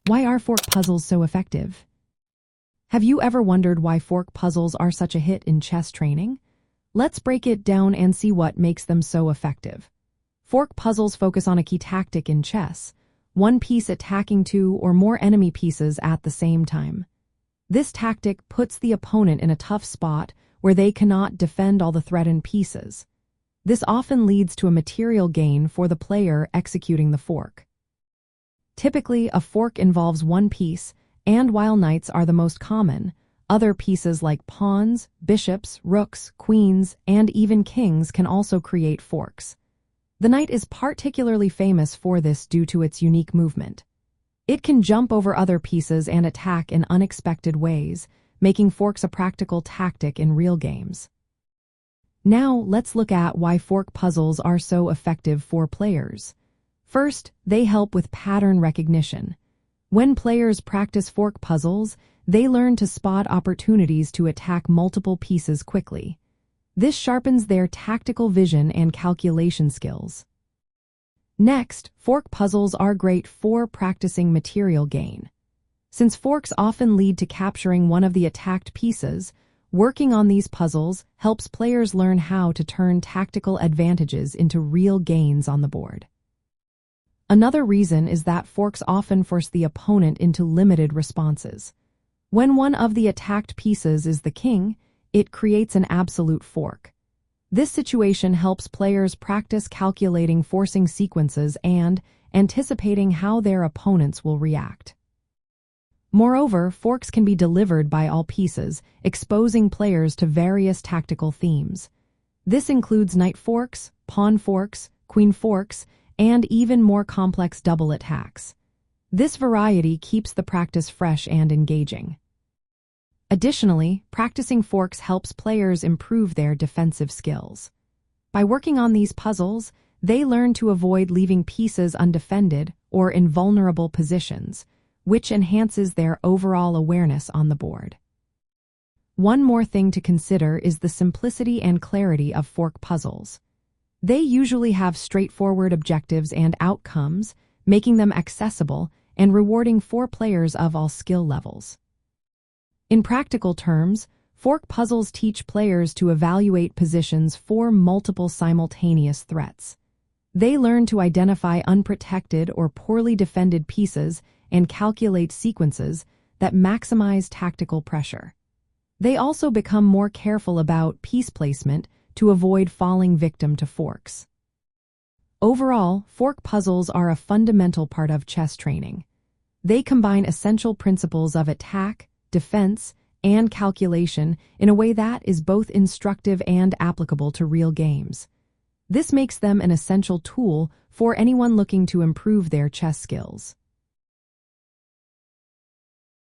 Why are fork puzzles so effective? Have you ever wondered why fork puzzles are such a hit in chess training? Let's break it down and see what makes them so effective. Fork puzzles focus on a key tactic in chess, one piece attacking two or more enemy pieces at the same time. This tactic puts the opponent in a tough spot where they cannot defend all the threatened pieces. This often leads to a material gain for the player executing the fork. Typically, a fork involves one piece, and while knights are the most common, other pieces like pawns, bishops, rooks, queens, and even kings can also create forks. The knight is particularly famous for this due to its unique movement. It can jump over other pieces and attack in unexpected ways, making forks a practical tactic in real games. Now, let's look at why fork puzzles are so effective for players. First, they help with pattern recognition. When players practice fork puzzles, they learn to spot opportunities to attack multiple pieces quickly. This sharpens their tactical vision and calculation skills. Next, fork puzzles are great for practicing material gain. Since forks often lead to capturing one of the attacked pieces, working on these puzzles helps players learn how to turn tactical advantages into real gains on the board. Another reason is that forks often force the opponent into limited responses. When one of the attacked pieces is the king, it creates an absolute fork. This situation helps players practice calculating forcing sequences and anticipating how their opponents will react. Moreover, forks can be delivered by all pieces, exposing players to various tactical themes. This includes knight forks, pawn forks, queen forks, and even more complex double attacks. This variety keeps the practice fresh and engaging. Additionally, practicing forks helps players improve their defensive skills. By working on these puzzles, they learn to avoid leaving pieces undefended or in vulnerable positions, which enhances their overall awareness on the board. One more thing to consider is the simplicity and clarity of fork puzzles. They usually have straightforward objectives and outcomes, making them accessible and rewarding for players of all skill levels. In practical terms, fork puzzles teach players to evaluate positions for multiple simultaneous threats. They learn to identify unprotected or poorly defended pieces and calculate sequences that maximize tactical pressure. They also become more careful about piece placement to avoid falling victim to forks. Overall, fork puzzles are a fundamental part of chess training. They combine essential principles of attack, defense, and calculation in a way that is both instructive and applicable to real games. This makes them an essential tool for anyone looking to improve their chess skills.